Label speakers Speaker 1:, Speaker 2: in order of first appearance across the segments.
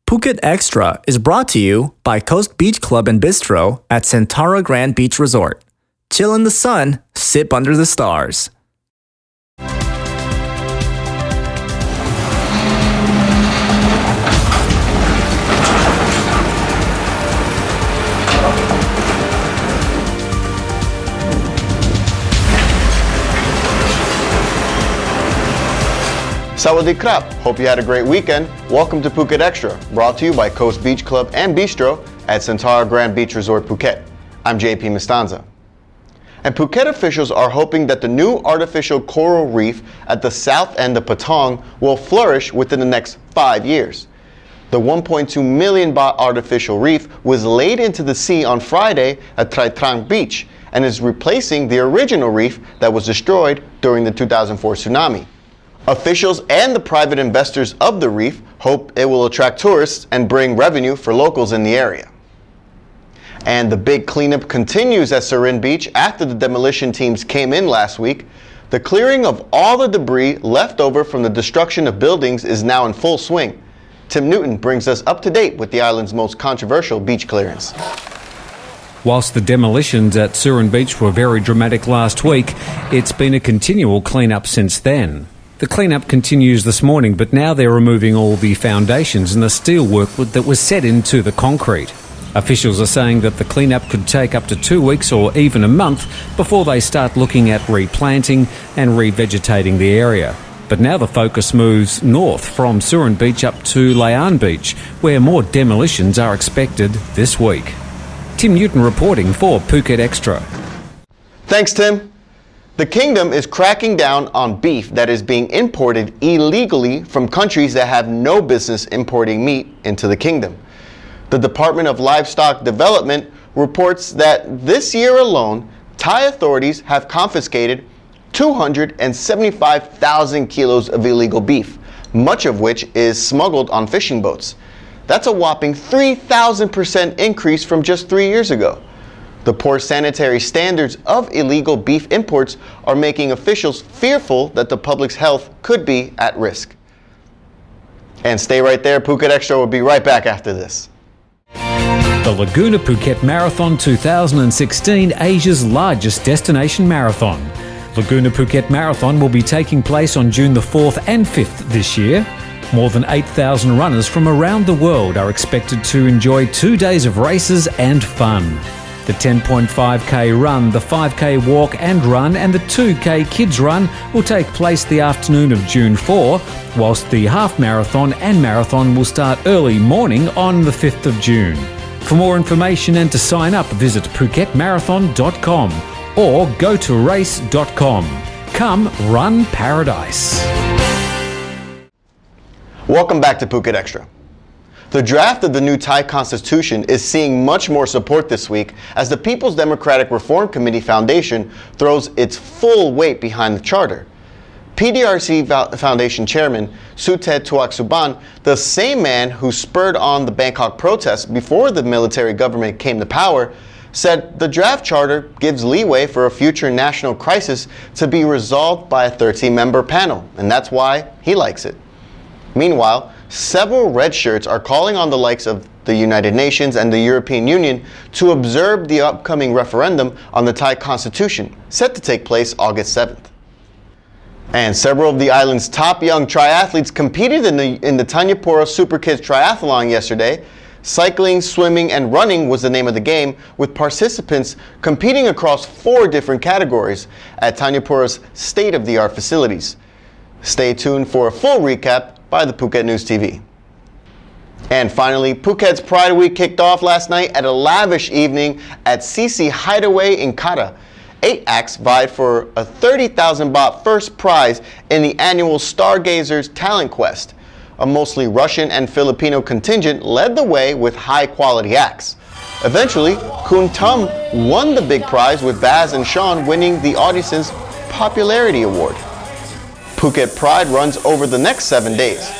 Speaker 1: Phuket Xtra is brought to you by Coast Beach Club and Bistro at Centara Grand Beach Resort. Chill in the sun, sip under the stars.
Speaker 2: Sawadee krap! Hope you had a great weekend. Welcome to Phuket Extra, brought to you by Coast Beach Club and Bistro at Centara Grand Beach Resort, Phuket. I'm JP Mistanza. And Phuket officials are hoping that the new artificial coral reef at the south end of Patong will flourish within the next 5 years. The 1.2 million baht artificial reef was laid into the sea on Friday at Surin Beach and is replacing the original reef that was destroyed during the 2004 tsunami. Officials and the private investors of the reef hope it will attract tourists and bring revenue for locals in the area. And the big cleanup continues at Surin Beach after the demolition teams came in last week. The clearing of all the debris left over from the destruction of buildings is now in full swing. Tim Newton brings us up to date with the island's most controversial beach clearance.
Speaker 3: Whilst the demolitions at Surin Beach were very dramatic last week, it's been a continual clean-up since then. The clean-up continues this morning, but now they're removing all the foundations and the steelwork that was set into the concrete. Officials are saying that the clean-up could take up to 2 weeks or even a month before they start looking at replanting and revegetating the area. But now the focus moves north from Surin Beach up to Layan Beach, where more demolitions are expected this week. Tim Newton reporting for Phuket Extra.
Speaker 2: Thanks, Tim. The kingdom is cracking down on beef that is being imported illegally from countries that have no business importing meat into the kingdom. The Department of Livestock Development reports that this year alone, Thai authorities have confiscated 275,000 kilos of illegal beef, much of which is smuggled on fishing boats. That's a whopping 3,000% increase from just 3 years ago. The poor sanitary standards of illegal beef imports are making officials fearful that the public's health could be at risk. And stay right there, Phuket Extra will be right back after this.
Speaker 3: The Laguna Phuket Marathon 2016, Asia's largest destination marathon. Laguna Phuket Marathon will be taking place on June the 4th and 5th this year. More than 8,000 runners from around the world are expected to enjoy 2 days of races and fun. The 10.5k run, the 5k walk and run and the 2k kids run will take place the afternoon of June 4, whilst the half marathon and marathon will start early morning on the 5th of June. For more information and to sign up, visit PhuketMarathon.com or go to race.com. Come run paradise.
Speaker 2: Welcome back to Phuket Extra. The draft of the new Thai constitution is seeing much more support this week as the People's Democratic Reform Committee Foundation throws its full weight behind the charter. PDRC Foundation Chairman Sutet Tuaksuban, the same man who spurred on the Bangkok protests before the military government came to power, said the draft charter gives leeway for a future national crisis to be resolved by a 13-member panel, and that's why he likes it. Meanwhile, several red shirts are calling on the likes of the United Nations and the European Union to observe the upcoming referendum on the Thai constitution, set to take place August 7th. And several of the island's top young triathletes competed in the Thanyapura SuperKidz Triathlon yesterday. Cycling, swimming, and running was the name of the game, with participants competing across 4 different categories at Thanyapura's state-of-the-art facilities. Stay tuned for a full recap by the Phuket News TV. And finally, Phuket's Pride Week kicked off last night at a lavish evening at CC Hideaway in Kata. 8 acts vied for a 30,000 baht first prize in the annual Stargazers Talent Quest. A mostly Russian and Filipino contingent led the way with high-quality acts. Eventually, Kun Tum won the big prize, with Baz and Sean winning the audition's Popularity Award. Phuket Pride runs over the next 7 days.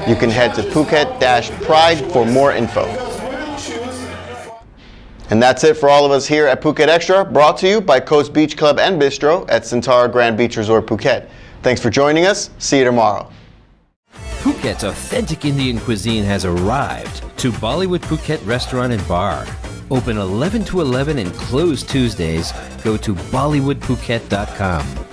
Speaker 2: You can head to Phuket-Pride for more info. And that's it for all of us here at Phuket Extra, brought to you by Coast Beach Club and Bistro at Centara Grand Beach Resort, Phuket. Thanks for joining us. See you tomorrow.
Speaker 4: Phuket's authentic Indian cuisine has arrived to Bollywood Phuket Restaurant and Bar. Open 11 to 11 and closed Tuesdays. Go to bollywoodphuket.com.